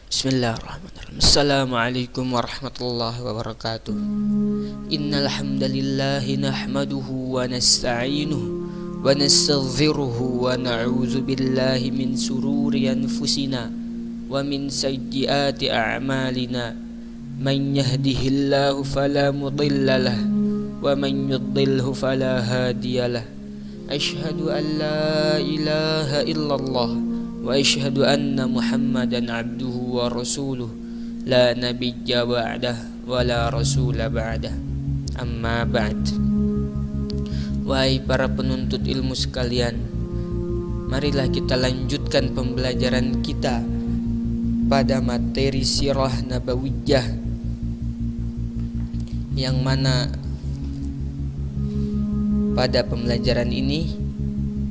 Bismillahirrahmanirrahim. Assalamualaikum warahmatullahi wabarakatuh. Innal hamdalillahi nahmaduhu wa nasta'inuhu wa nastaghfiruhu wa na'udzu billahi min sururi anfusina wa min sayyiati a'malina. Man yahdihillahu fala mudilla lahu wa man yudlilhu fala hadiyalah. Asyhadu an la ilaha illallah wa asyhadu anna Muhammadan abduhu wa rasuluh la nabiyya ba'dah wa la rasula ba'dah. Amma ba'd. Wahai para penuntut ilmu sekalian, marilah kita lanjutkan pembelajaran kita pada materi sirah nabawiyah, yang mana pada pembelajaran ini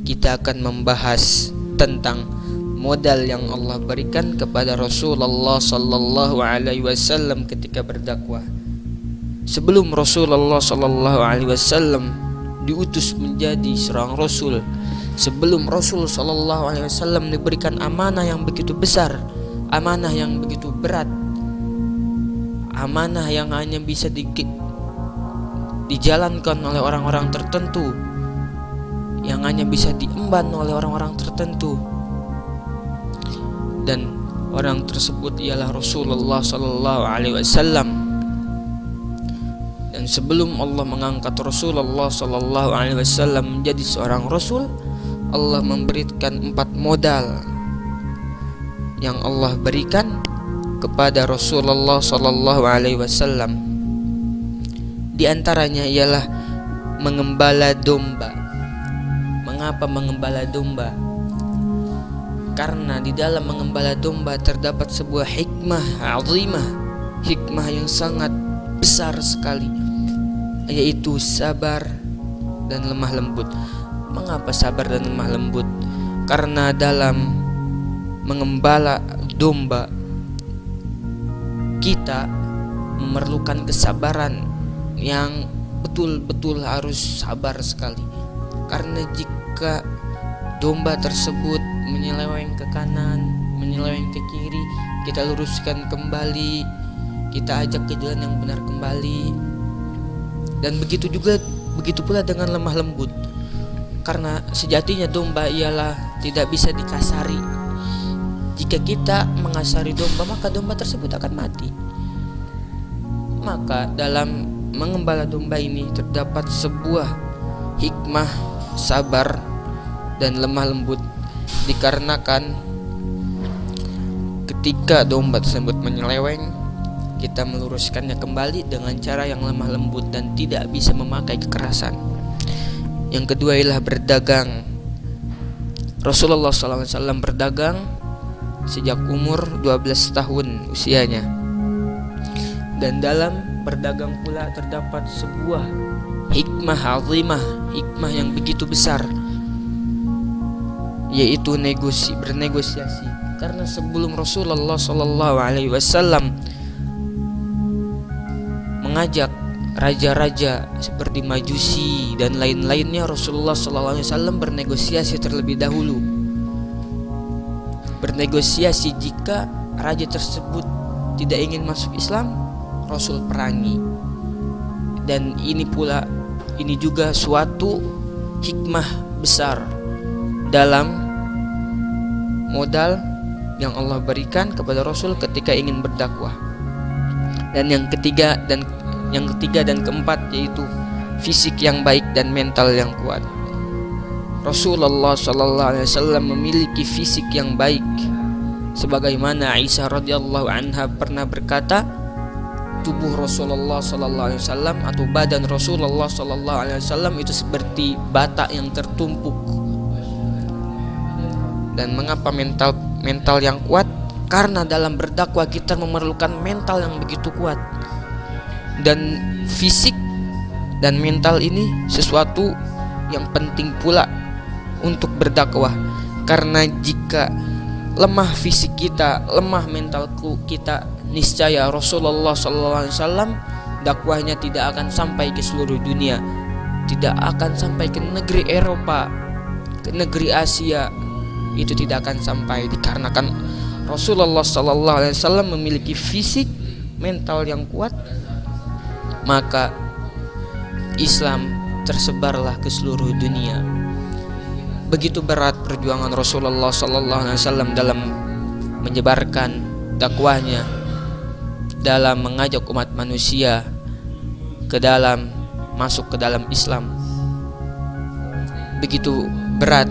kita akan membahas tentang modal yang Allah berikan kepada Rasulullah sallallahu alaihi wasallam ketika berdakwah. Sebelum Rasulullah sallallahu alaihi wasallam diutus menjadi seorang rasul, sebelum Rasul sallallahu alaihi wasallam diberikan amanah yang begitu besar, amanah yang begitu berat, amanah yang hanya bisa dijalankan oleh orang-orang tertentu, yang hanya bisa diemban oleh orang-orang tertentu, dan orang tersebut ialah Rasulullah sallallahu alaihi wasallam. Dan sebelum Allah mengangkat Rasulullah sallallahu alaihi wasallam menjadi seorang rasul, Allah memberikan 4 modal yang Allah berikan kepada Rasulullah sallallahu alaihi wasallam. Di antaranya ialah mengembala domba. Mengapa mengembala domba? Karena di dalam mengembala domba terdapat sebuah hikmah azimah, hikmah yang sangat besar sekali, yaitu sabar dan lemah lembut. Mengapa sabar dan lemah lembut? Karena dalam mengembala domba kita memerlukan kesabaran yang betul-betul harus sabar sekali. Karena jika domba tersebut menyeleweng ke kanan, menyeleweng ke kiri, kita luruskan kembali, kita ajak ke jalan yang benar kembali. Dan begitu pula dengan lemah lembut. Karena sejatinya domba ialah tidak bisa dikasari. Jika kita mengasari domba, maka domba tersebut akan mati. Maka dalam mengembala domba ini terdapat sebuah hikmah sabar dan lemah lembut, dikarenakan ketika domba tersebut menyeleweng, kita meluruskannya kembali dengan cara yang lemah lembut dan tidak bisa memakai kekerasan. Yang kedua ialah berdagang. Rasulullah SAW berdagang sejak umur 12 tahun usianya. Dan dalam berdagang pula terdapat sebuah hikmah azimah, hikmah yang begitu besar, yaitu bernegosiasi. Karena sebelum Rasulullah sallallahu alaihi wasallam mengajak raja-raja seperti Majusi dan lain-lainnya, Rasulullah sallallahu alaihi wasallam bernegosiasi terlebih dahulu. Bernegosiasi jika raja tersebut tidak ingin masuk Islam, Rasul perangi. Dan ini juga suatu hikmah besar dalam modal yang Allah berikan kepada Rasul ketika ingin berdakwah. Dan yang ketiga dan keempat yaitu fisik yang baik dan mental yang kuat. Rasulullah sallallahu alaihi wasallam memiliki fisik yang baik, sebagaimana Aisyah radhiyallahu anha pernah berkata, tubuh Rasulullah sallallahu alaihi wasallam atau badan Rasulullah sallallahu alaihi wasallam itu seperti bata yang tertumpuk. Dan mengapa mental yang kuat? Karena dalam berdakwah kita memerlukan mental yang begitu kuat. Dan fisik dan mental ini sesuatu yang penting pula untuk berdakwah. Karena jika lemah fisik kita, lemah mental kita, niscaya Rasulullah SAW dakwahnya tidak akan sampai ke seluruh dunia, tidak akan sampai ke negeri Eropa, ke negeri Asia, itu tidak akan sampai, dikarenakan Rasulullah sallallahu alaihi wasallam memiliki fisik mental yang kuat, maka Islam tersebarlah ke seluruh dunia. Begitu berat perjuangan Rasulullah sallallahu alaihi wasallam dalam menyebarkan dakwahnya, dalam mengajak umat manusia masuk ke dalam Islam. Begitu berat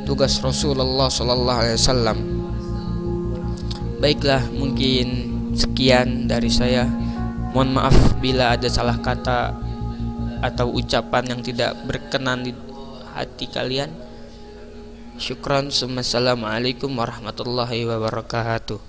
tugas Rasulullah sallallahu alaihi wasallam. Baiklah, mungkin sekian dari saya. Mohon maaf bila ada salah kata atau ucapan yang tidak berkenan di hati kalian. Syukran. Assalamualaikum warahmatullahi wabarakatuh.